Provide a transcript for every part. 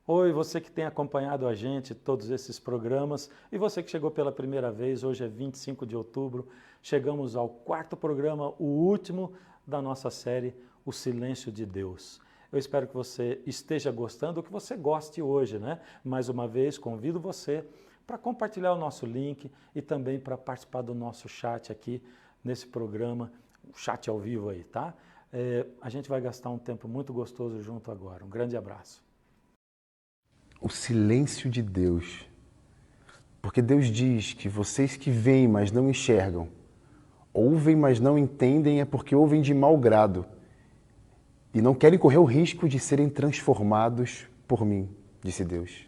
Oi, você que tem acompanhado a gente, todos esses programas, e você que chegou pela primeira vez, hoje é 25 de outubro, chegamos ao quarto programa, o último da nossa série, O Silêncio de Deus. Eu espero que você esteja gostando, ou que você goste hoje, né? Mais uma vez, convido você para compartilhar o nosso link e também para participar do nosso chat aqui nesse programa, o chat ao vivo aí, tá? A gente vai gastar um tempo muito gostoso junto agora. Um grande abraço. O silêncio de Deus. Porque Deus diz que vocês que veem, mas não enxergam, ouvem, mas não entendem, é porque ouvem de mau grado e não querem correr o risco de serem transformados por mim, disse Deus.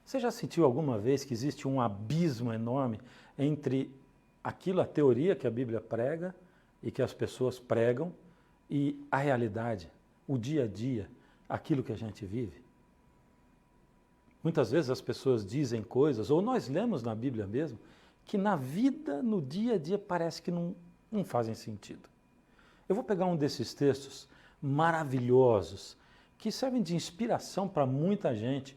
Você já sentiu alguma vez que existe um abismo enorme entre aquilo, a teoria que a Bíblia prega e que as pessoas pregam e a realidade, o dia a dia, aquilo que a gente vive? Muitas vezes as pessoas dizem coisas, ou nós lemos na Bíblia mesmo, que na vida, no dia a dia, parece que não fazem sentido. Eu vou pegar um desses textos maravilhosos, que servem de inspiração para muita gente,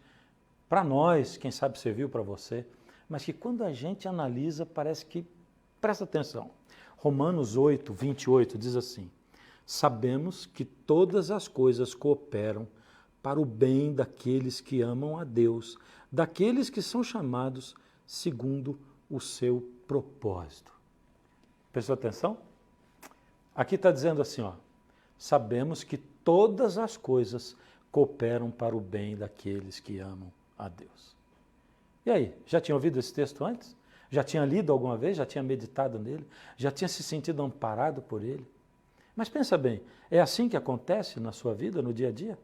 para nós, quem sabe serviu para você, mas que quando a gente analisa, parece que, presta atenção, Romanos 8, 28 diz assim: sabemos que todas as coisas cooperam para o bem daqueles que amam a Deus, daqueles que são chamados segundo o seu propósito. Prestou atenção? Aqui está dizendo assim, ó, sabemos que todas as coisas cooperam para o bem daqueles que amam a Deus. E aí, já tinha ouvido esse texto antes? Já tinha lido alguma vez? Já tinha meditado nele? Já tinha se sentido amparado por ele? Mas pensa bem, é assim que acontece na sua vida, no dia a dia?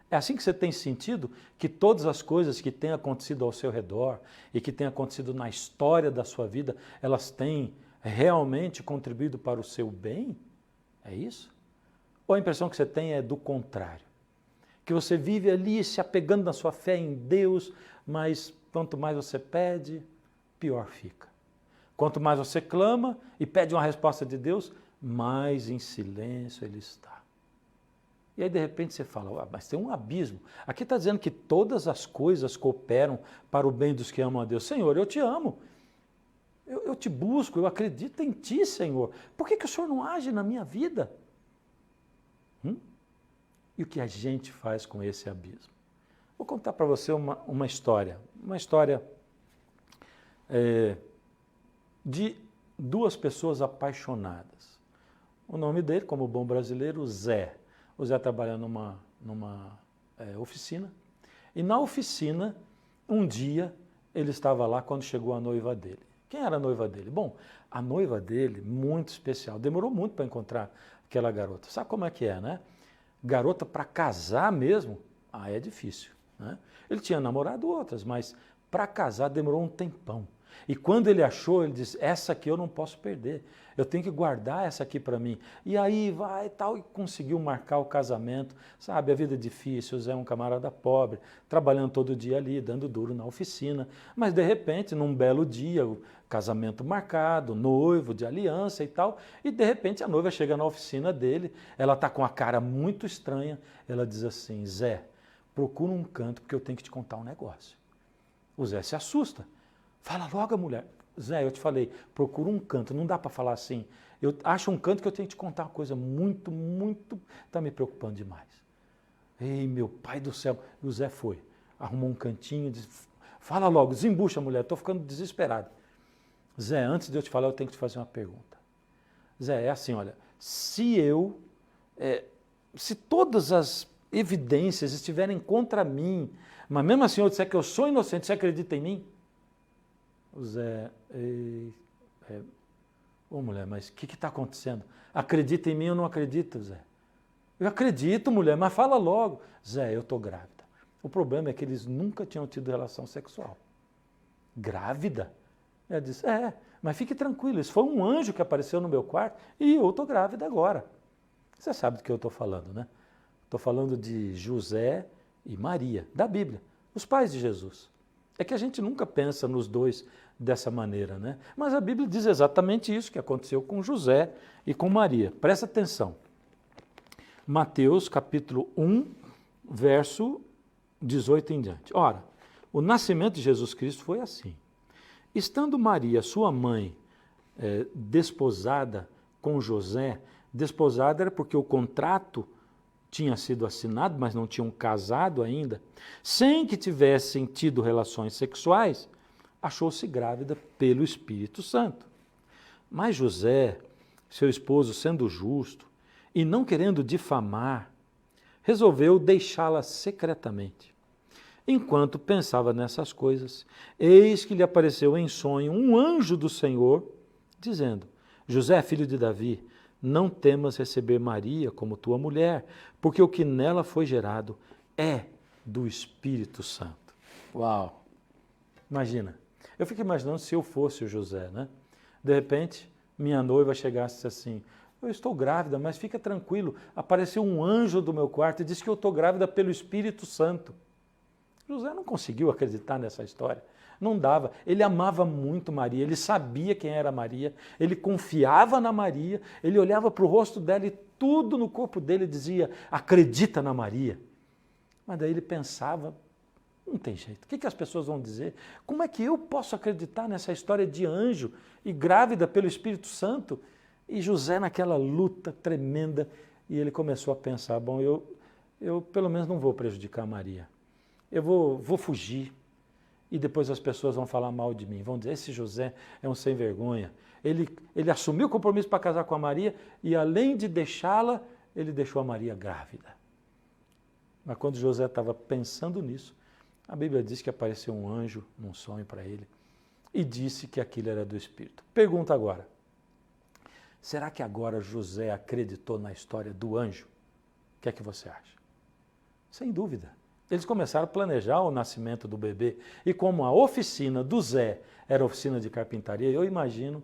É assim que você tem sentido que todas as coisas que têm acontecido ao seu redor e que têm acontecido na história da sua vida, elas têm realmente contribuído para o seu bem? É isso? Ou a impressão que você tem é do contrário? Que você vive ali se apegando na sua fé em Deus, mas quanto mais você pede, pior fica. Quanto mais você clama e pede uma resposta de Deus, mais em silêncio ele está. E aí de repente você fala, mas tem um abismo. Aqui está dizendo que todas as coisas cooperam para o bem dos que amam a Deus. Senhor, eu te amo. Eu te busco, eu acredito em ti, Senhor. Por que o Senhor não age na minha vida? E o que a gente faz com esse abismo? Vou contar para você uma história de duas pessoas apaixonadas. O nome dele, como bom brasileiro, Zé. O Zé trabalha numa oficina, e na oficina, um dia, ele estava lá quando chegou a noiva dele. Quem era a noiva dele? Bom, a noiva dele, muito especial, demorou muito para encontrar aquela garota. Sabe como é que é, né? Garota para casar mesmo, é difícil, né? Ele tinha namorado outras, mas para casar demorou um tempão. E quando ele achou, ele disse, essa aqui eu não posso perder, eu tenho que guardar essa aqui para mim. E aí vai e tal, e conseguiu marcar o casamento. Sabe, a vida é difícil, o Zé é um camarada pobre, trabalhando todo dia ali, dando duro na oficina. Mas de repente, num belo dia, o casamento marcado, noivo, de aliança e tal, e de repente a noiva chega na oficina dele, ela está com a cara muito estranha, ela diz assim, Zé, procura um canto porque eu tenho que te contar um negócio. O Zé se assusta. Fala logo, mulher. Zé, eu te falei, procura um canto, não dá para falar assim. Eu acho um canto que eu tenho que te contar uma coisa muito, está me preocupando demais. Ei, meu pai do céu. E o Zé foi, arrumou um cantinho, disse, fala logo, desembucha, mulher, estou ficando desesperado. Zé, antes de eu te falar, eu tenho que te fazer uma pergunta. Zé, é assim, olha, se todas as evidências estiverem contra mim, mas mesmo assim eu disser que eu sou inocente, você acredita em mim? O Zé, ô mulher, mas o que está acontecendo? Acredita em mim ou não acredita, Zé? Eu acredito, mulher, mas fala logo. Zé, eu estou grávida. O problema é que eles nunca tinham tido relação sexual. Grávida? Ela disse, Mas fique tranquilo, isso foi um anjo que apareceu no meu quarto e eu estou grávida agora. Você sabe do que eu estou falando, né? Estou falando de José e Maria, da Bíblia, os pais de Jesus. É que a gente nunca pensa nos dois dessa maneira, né? Mas a Bíblia diz exatamente isso que aconteceu com José e com Maria. Presta atenção. Mateus capítulo 1, verso 18 em diante. Ora, o nascimento de Jesus Cristo foi assim. Estando Maria, sua mãe, desposada com José, desposada era porque o contrato tinha sido assinado, mas não tinham casado ainda, sem que tivessem tido relações sexuais, achou-se grávida pelo Espírito Santo. Mas José, seu esposo, sendo justo e não querendo difamar, resolveu deixá-la secretamente. Enquanto pensava nessas coisas, eis que lhe apareceu em sonho um anjo do Senhor, dizendo: José, filho de Davi, não temas receber Maria como tua mulher, porque o que nela foi gerado é do Espírito Santo. Uau! Imagina, eu fico imaginando se eu fosse o José, né? De repente, minha noiva chegasse assim: eu estou grávida, mas fica tranquilo, apareceu um anjo do meu quarto e disse que eu estou grávida pelo Espírito Santo. José não conseguiu acreditar nessa história. Não dava. Ele amava muito Maria, ele sabia quem era Maria, ele confiava na Maria, ele olhava para o rosto dela e tudo no corpo dele dizia: acredita na Maria. Mas daí ele pensava: não tem jeito, o que as pessoas vão dizer? Como é que eu posso acreditar nessa história de anjo e grávida pelo Espírito Santo? E José naquela luta tremenda, e ele começou a pensar: bom, eu pelo menos não vou prejudicar Maria. Eu vou fugir e depois as pessoas vão falar mal de mim. Vão dizer: esse José é um sem vergonha. Ele assumiu o compromisso para casar com a Maria e além de deixá-la, ele deixou a Maria grávida. Mas quando José estava pensando nisso, a Bíblia diz que apareceu um anjo num sonho para ele e disse que aquilo era do Espírito. Pergunta agora: será que agora José acreditou na história do anjo? O que é que você acha? Sem dúvida. Eles começaram a planejar o nascimento do bebê e como a oficina do Zé era oficina de carpintaria, eu imagino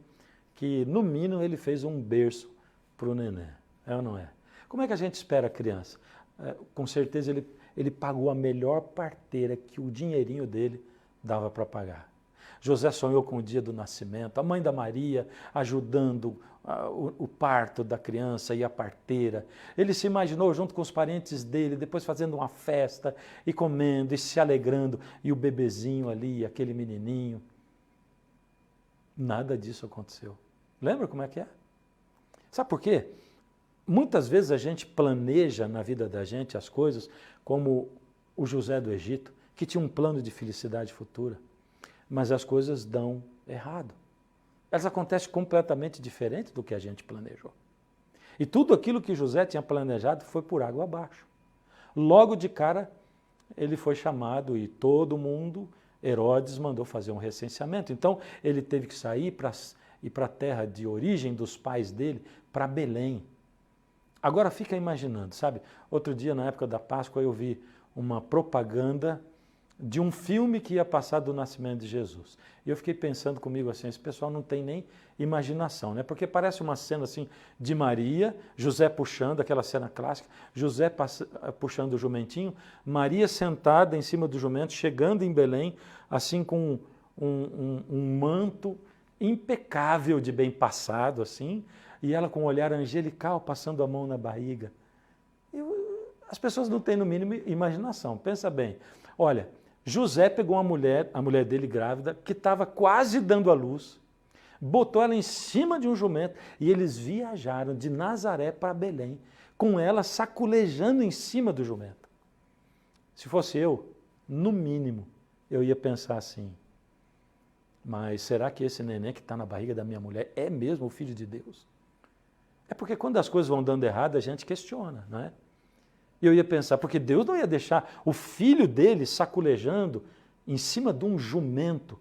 que no mínimo ele fez um berço para o neném. É ou não é? Como é que a gente espera a criança? Com certeza ele pagou a melhor parteira que o dinheirinho dele dava para pagar. José sonhou com o dia do nascimento, a mãe da Maria ajudando o parto da criança e a parteira. Ele se imaginou junto com os parentes dele, depois fazendo uma festa e comendo e se alegrando, e o bebezinho ali, aquele menininho. Nada disso aconteceu. Lembra como é que é? Sabe por quê? Muitas vezes a gente planeja na vida da gente as coisas como o José do Egito, que tinha um plano de felicidade futura. Mas as coisas dão errado. Elas acontecem completamente diferente do que a gente planejou. E tudo aquilo que José tinha planejado foi por água abaixo. Logo de cara, ele foi chamado e todo mundo, Herodes, mandou fazer um recenseamento. Então, ele teve que sair para a terra de origem dos pais dele, para Belém. Agora fica imaginando, sabe? Outro dia, na época da Páscoa, eu vi uma propaganda de um filme que ia passar do nascimento de Jesus. E eu fiquei pensando comigo assim: esse pessoal não tem nem imaginação, né? Porque parece uma cena assim de Maria, José puxando, aquela cena clássica, José puxando o jumentinho, Maria sentada em cima do jumento, chegando em Belém, assim com um manto impecável de bem passado, assim, e ela com um olhar angelical passando a mão na barriga. As pessoas não têm no mínimo imaginação. Pensa bem, olha, José pegou a mulher dele grávida, que estava quase dando à luz, botou ela em cima de um jumento e eles viajaram de Nazaré para Belém, com ela saculejando em cima do jumento. Se fosse eu, no mínimo, eu ia pensar assim: mas será que esse neném que está na barriga da minha mulher é mesmo o Filho de Deus? É porque quando as coisas vão dando errado, a gente questiona, não é? E eu ia pensar, porque Deus não ia deixar o filho dele saculejando em cima de um jumento.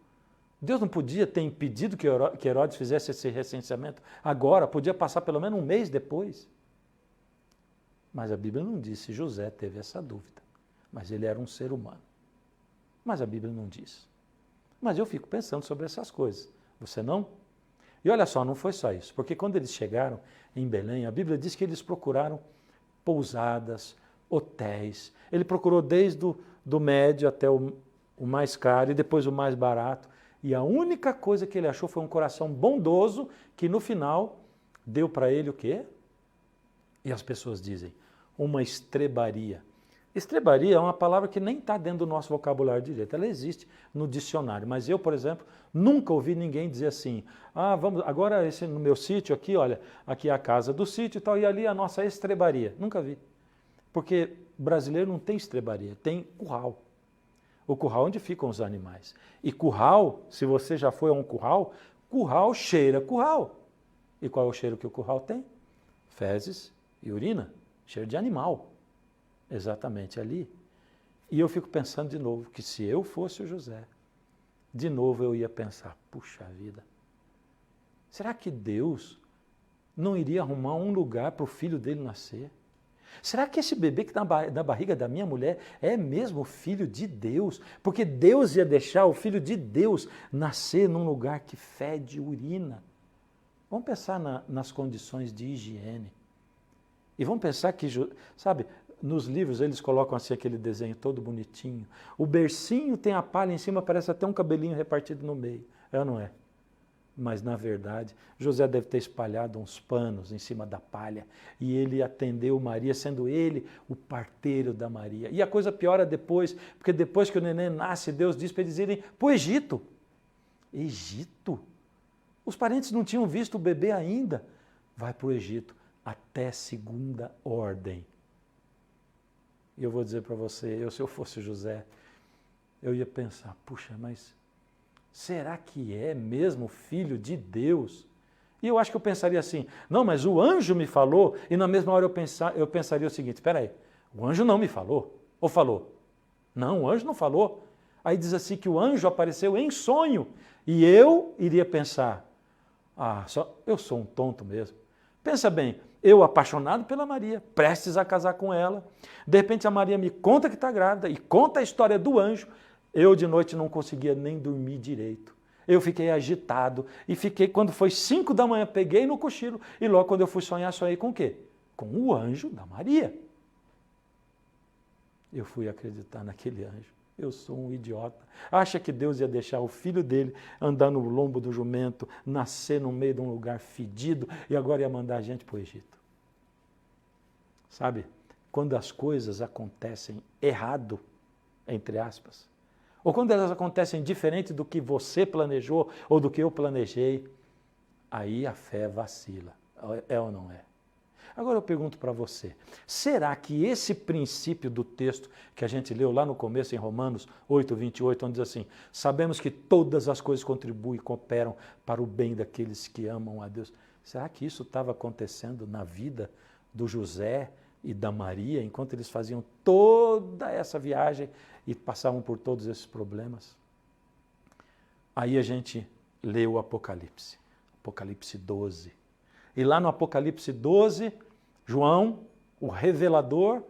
Deus não podia ter impedido que Herodes fizesse esse recenseamento agora, podia passar pelo menos um mês depois. Mas a Bíblia não diz se José teve essa dúvida. Mas ele era um ser humano. Mas a Bíblia não diz. Mas eu fico pensando sobre essas coisas. Você não? E olha só, não foi só isso, porque quando eles chegaram em Belém, a Bíblia diz que eles procuraram pousadas, hotéis. Ele procurou desde do médio até o mais caro e depois o mais barato. E a única coisa que ele achou foi um coração bondoso que no final deu para ele o quê? E as pessoas dizem, uma estrebaria. Estrebaria é uma palavra que nem está dentro do nosso vocabulário direito. Ela existe no dicionário, mas eu, por exemplo, nunca ouvi ninguém dizer assim, vamos, agora esse no meu sítio aqui, olha, aqui é a casa do sítio e tal, e ali a nossa estrebaria. Nunca vi. Porque brasileiro não tem estrebaria, tem curral. O curral onde ficam os animais. E curral, se você já foi a um curral, curral cheira curral. E qual é o cheiro que o curral tem? Fezes e urina, cheiro de animal. Exatamente ali. E eu fico pensando de novo que se eu fosse o José, de novo eu ia pensar, puxa vida, será que Deus não iria arrumar um lugar para o filho dele nascer? Será que esse bebê que está na barriga da minha mulher é mesmo filho de Deus? Porque Deus ia deixar o filho de Deus nascer num lugar que fede urina. Vamos pensar nas condições de higiene. E vamos pensar que, sabe, nos livros eles colocam assim aquele desenho todo bonitinho. O bercinho tem a palha em cima, parece até um cabelinho repartido no meio. É ou não é? Mas, na verdade, José deve ter espalhado uns panos em cima da palha e ele atendeu Maria, sendo ele o parteiro da Maria. E a coisa piora depois, porque depois que o neném nasce, Deus diz para eles irem para o Egito. Egito? Os parentes não tinham visto o bebê ainda. Vai para o Egito, até segunda ordem. E eu vou dizer para você, se eu fosse José, eu ia pensar, puxa, mas será que é mesmo filho de Deus? E eu acho que eu pensaria assim, não, mas o anjo me falou, e na mesma hora eu pensaria o seguinte, espera aí, o anjo não me falou, ou falou? Não, o anjo não falou. Aí diz assim que o anjo apareceu em sonho, e eu iria pensar, eu sou um tonto mesmo. Pensa bem, eu apaixonado pela Maria, prestes a casar com ela, de repente a Maria me conta que está grávida, e conta a história do anjo. Eu de noite não conseguia nem dormir direito. Eu fiquei agitado e quando foi 5 da manhã, peguei no cochilo e logo quando eu fui sonhar, sonhei com o quê? Com o anjo da Maria. Eu fui acreditar naquele anjo. Eu sou um idiota. Acha que Deus ia deixar o filho dele andar no lombo do jumento, nascer no meio de um lugar fedido e agora ia mandar a gente para o Egito? Sabe, quando as coisas acontecem errado, entre aspas, ou quando elas acontecem diferente do que você planejou ou do que eu planejei, aí a fé vacila. É ou não é? Agora eu pergunto para você, será que esse princípio do texto que a gente leu lá no começo em Romanos 8, 28, onde diz assim, sabemos que todas as coisas contribuem e cooperam para o bem daqueles que amam a Deus. Será que isso estava acontecendo na vida do José e da Maria, enquanto eles faziam toda essa viagem e passavam por todos esses problemas? Aí a gente lê o Apocalipse 12. E lá no Apocalipse 12, João, o revelador,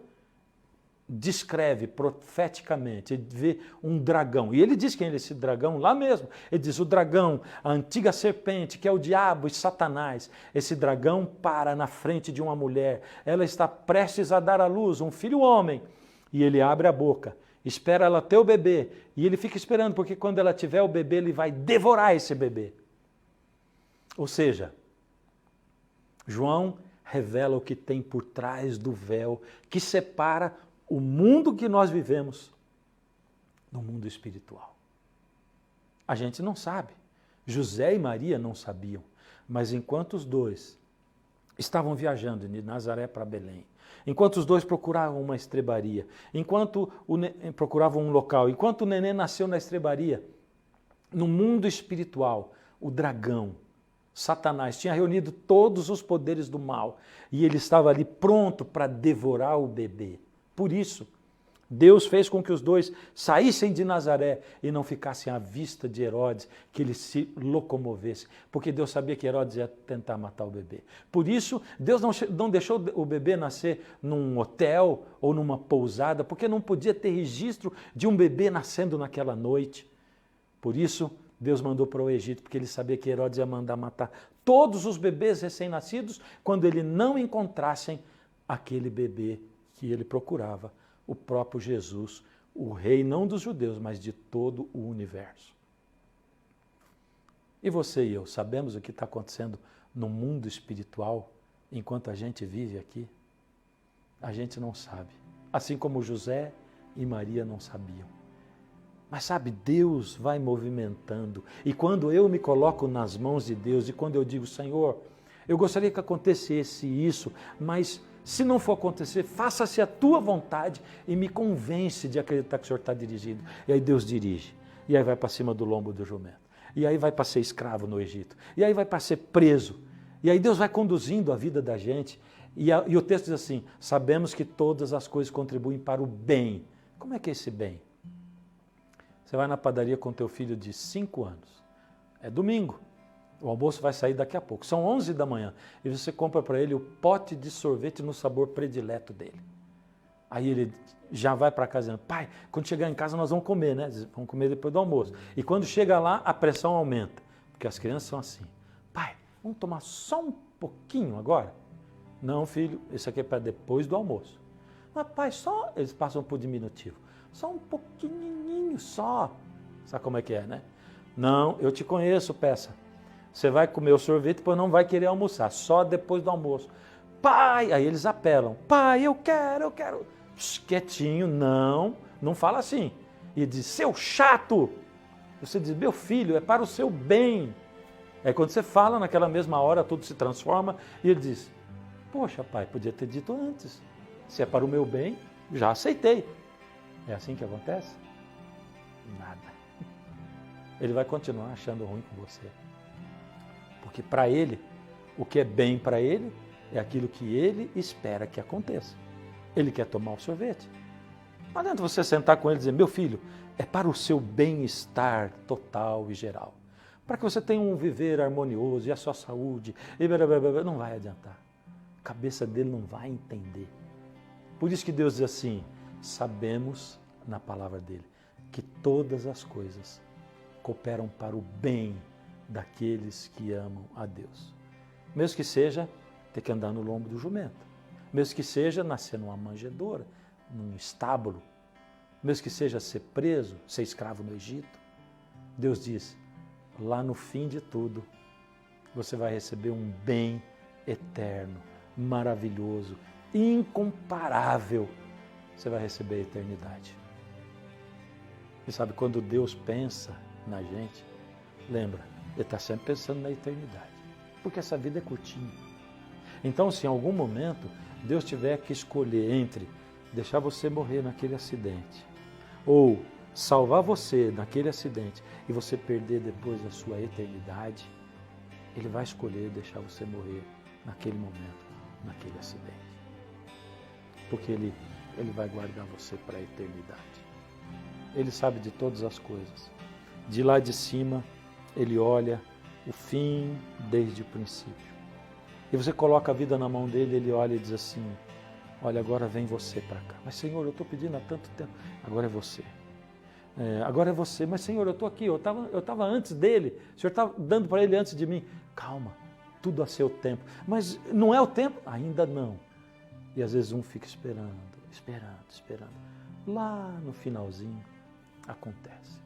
descreve profeticamente, ele vê um dragão, e ele diz quem é esse dragão lá mesmo, ele diz o dragão, a antiga serpente, que é o diabo e Satanás, esse dragão para na frente de uma mulher, ela está prestes a dar à luz um filho homem, e ele abre a boca, espera ela ter o bebê, e ele fica esperando, porque quando ela tiver o bebê, ele vai devorar esse bebê. Ou seja, João revela o que tem por trás do véu que separa o mundo que nós vivemos do mundo espiritual. A gente não sabe. José e Maria não sabiam. Mas enquanto os dois estavam viajando de Nazaré para Belém, enquanto os dois procuravam uma estrebaria, enquanto procuravam um local, enquanto o neném nasceu na estrebaria, no mundo espiritual, o dragão, Satanás, tinha reunido todos os poderes do mal e ele estava ali pronto para devorar o bebê. Por isso, Deus fez com que os dois saíssem de Nazaré e não ficassem à vista de Herodes, que ele se locomovesse, porque Deus sabia que Herodes ia tentar matar o bebê. Por isso, Deus não deixou o bebê nascer num hotel ou numa pousada, porque não podia ter registro de um bebê nascendo naquela noite. Por isso, Deus mandou para o Egito, porque ele sabia que Herodes ia mandar matar todos os bebês recém-nascidos quando ele não encontrassem aquele bebê que ele procurava, o próprio Jesus, o rei não dos judeus, mas de todo o universo. E você e eu sabemos o que está acontecendo no mundo espiritual enquanto a gente vive aqui? A gente não sabe. Assim como José e Maria não sabiam. Mas sabe, Deus vai movimentando. E quando eu me coloco nas mãos de Deus, e quando eu digo, Senhor, eu gostaria que acontecesse isso, mas se não for acontecer, faça-se a tua vontade e me convence de acreditar que o Senhor está dirigindo. E aí Deus dirige. E aí vai para cima do lombo do jumento. E aí vai para ser escravo no Egito. E aí vai para ser preso. E aí Deus vai conduzindo a vida da gente. E o texto diz assim, sabemos que todas as coisas contribuem para o bem. Como é que é esse bem? Você vai na padaria com teu filho de 5 anos. É domingo. O almoço vai sair daqui a pouco. São 11 da manhã. E você compra para ele o pote de sorvete no sabor predileto dele. Aí ele já vai para casa dizendo, pai, quando chegar em casa nós vamos comer, né? Vamos comer depois do almoço. E quando chega lá, a pressão aumenta. Porque as crianças são assim. Pai, vamos tomar só um pouquinho agora? Não, filho, isso aqui é para depois do almoço. Mas pai, só... Eles passam por diminutivo. Só um pouquinho só. Sabe como é que é, né? Não, eu te conheço, peça. Você vai comer o sorvete, depois não vai querer almoçar, só depois do almoço. Pai, aí eles apelam. Pai, eu quero. Quietinho, não fala assim. E diz, seu chato. Você diz, meu filho, é para o seu bem. Aí quando você fala, naquela mesma hora, tudo se transforma. E ele diz, poxa, pai, podia ter dito antes. Se é para o meu bem, já aceitei. É assim que acontece? Nada. Ele vai continuar achando ruim com você. Porque para ele, o que é bem para ele é aquilo que ele espera que aconteça. Ele quer tomar o sorvete. Não adianta você sentar com ele e dizer, meu filho, é para o seu bem-estar total e geral. Para que você tenha um viver harmonioso e a sua saúde. E não vai adiantar. A cabeça dele não vai entender. Por isso que Deus diz assim, sabemos na palavra dele que todas as coisas cooperam para o bem daqueles que amam a Deus. Mesmo que seja ter que andar no lombo do jumento, mesmo que seja nascer numa manjedoura, num estábulo, mesmo que seja ser preso, ser escravo no Egito, Deus diz, lá no fim de tudo, você vai receber um bem eterno, maravilhoso, incomparável. Você vai receber a eternidade. E sabe, quando Deus pensa na gente, lembra, Ele está sempre pensando na eternidade. Porque essa vida é curtinha. Então, se em algum momento Deus tiver que escolher entre deixar você morrer naquele acidente ou salvar você naquele acidente e você perder depois a sua eternidade, Ele vai escolher deixar você morrer naquele momento, naquele acidente. Porque Ele vai guardar você para a eternidade. Ele sabe de todas as coisas. De lá de cima, Ele olha o fim desde o princípio. E você coloca a vida na mão dele, Ele olha e diz assim, olha, agora vem você para cá. Mas Senhor, eu estou pedindo há tanto tempo. Agora é você. Agora é você. Mas Senhor, eu estou aqui, eu estava antes dele. O Senhor estava dando para ele antes de mim. Calma, tudo a seu tempo. Mas não é o tempo? Ainda não. E às vezes um fica esperando. Lá no finalzinho acontece.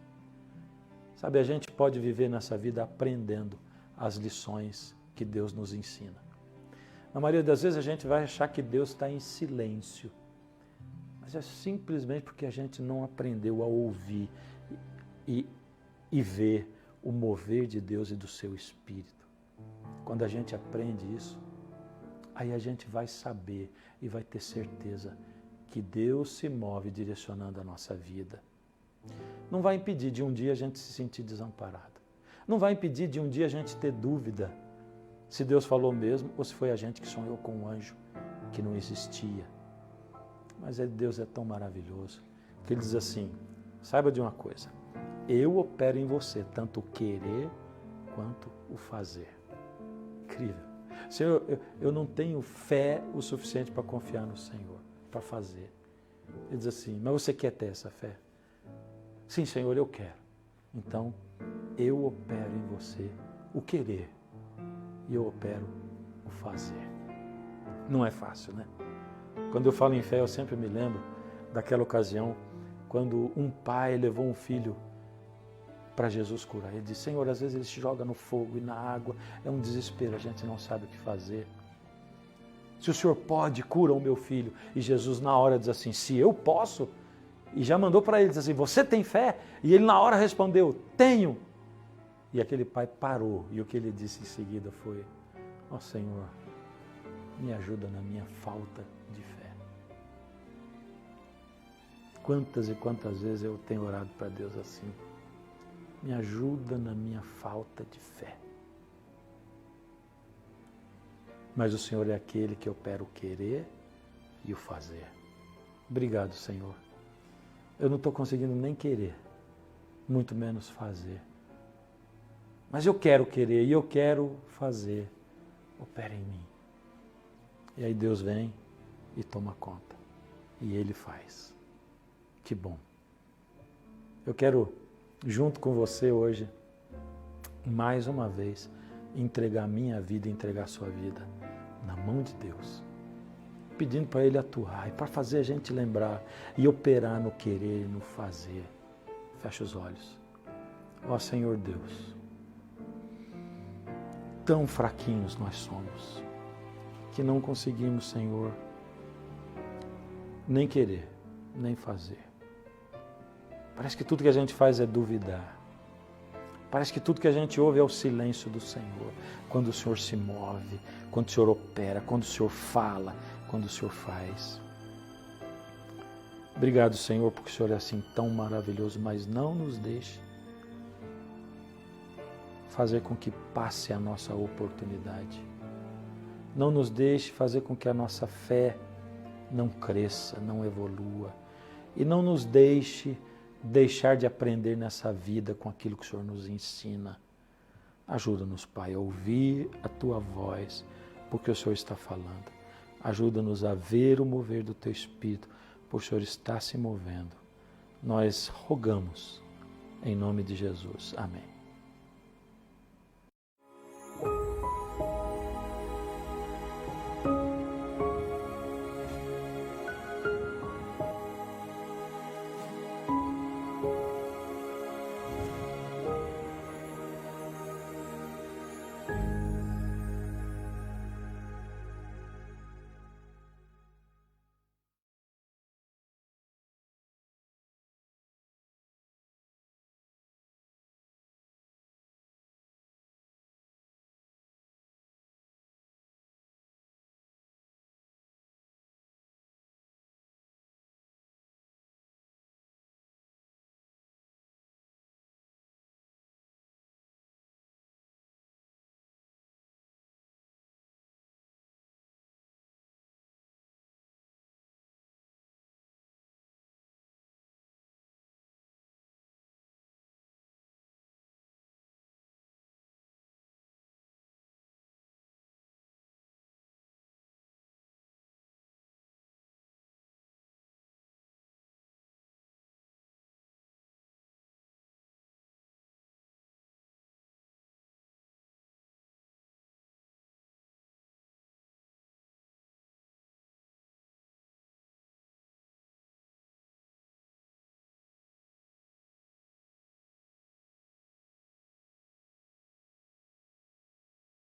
Sabe, a gente pode viver nessa vida aprendendo as lições que Deus nos ensina. Na maioria das vezes a gente vai achar que Deus está em silêncio. Mas é simplesmente porque a gente não aprendeu a ouvir e ver o mover de Deus e do seu Espírito. Quando a gente aprende isso, aí a gente vai saber e vai ter certeza que Deus se move direcionando a nossa vida. Não vai impedir de um dia a gente se sentir desamparado. Não vai impedir de um dia a gente ter dúvida se Deus falou mesmo ou se foi a gente que sonhou com um anjo que não existia. Mas Deus é tão maravilhoso que Ele diz assim, saiba de uma coisa, eu opero em você tanto o querer quanto o fazer. Incrível. Senhor, eu não tenho fé o suficiente para confiar no Senhor, para fazer. Ele diz assim, mas você quer ter essa fé? Sim, Senhor, eu quero. Então, eu opero em você o querer e eu opero o fazer. Não é fácil, né? Quando eu falo em fé, eu sempre me lembro daquela ocasião quando um pai levou um filho para Jesus curar. Ele disse: Senhor, às vezes ele se joga no fogo e na água, é um desespero, a gente não sabe o que fazer. Se o Senhor pode, cura o meu filho. E Jesus na hora diz assim: se eu posso, e já mandou para ele, diz assim: você tem fé? E ele na hora respondeu: tenho. E aquele pai parou, e o que ele disse em seguida foi: ó Senhor, me ajuda na minha falta de fé. Quantas e quantas vezes eu tenho orado para Deus assim: me ajuda na minha falta de fé. Mas o Senhor é aquele que opera o querer e o fazer. Obrigado, Senhor. Eu não estou conseguindo nem querer, muito menos fazer. Mas eu quero querer e eu quero fazer. Opera em mim. E aí Deus vem e toma conta. E Ele faz. Que bom. Eu quero, junto com você hoje, mais uma vez, entregar minha vida e entregar a sua vida na mão de Deus, pedindo para Ele atuar e para fazer a gente lembrar e operar no querer e no fazer. Fecha os olhos. Ó Senhor Deus, tão fraquinhos nós somos, que não conseguimos, Senhor, nem querer, nem fazer. Parece que tudo que a gente faz é duvidar. Parece que tudo que a gente ouve é o silêncio do Senhor. Quando o Senhor se move, quando o Senhor opera, quando o Senhor fala, quando o Senhor faz. Obrigado, Senhor, porque o Senhor é assim tão maravilhoso, mas não nos deixe fazer com que passe a nossa oportunidade. Não nos deixe fazer com que a nossa fé não cresça, não evolua. E não nos deixe deixar de aprender nessa vida com aquilo que o Senhor nos ensina. Ajuda-nos, Pai, a ouvir a Tua voz, porque o Senhor está falando. Ajuda-nos a ver o mover do Teu Espírito, porque o Senhor está se movendo. Nós rogamos, em nome de Jesus. Amém.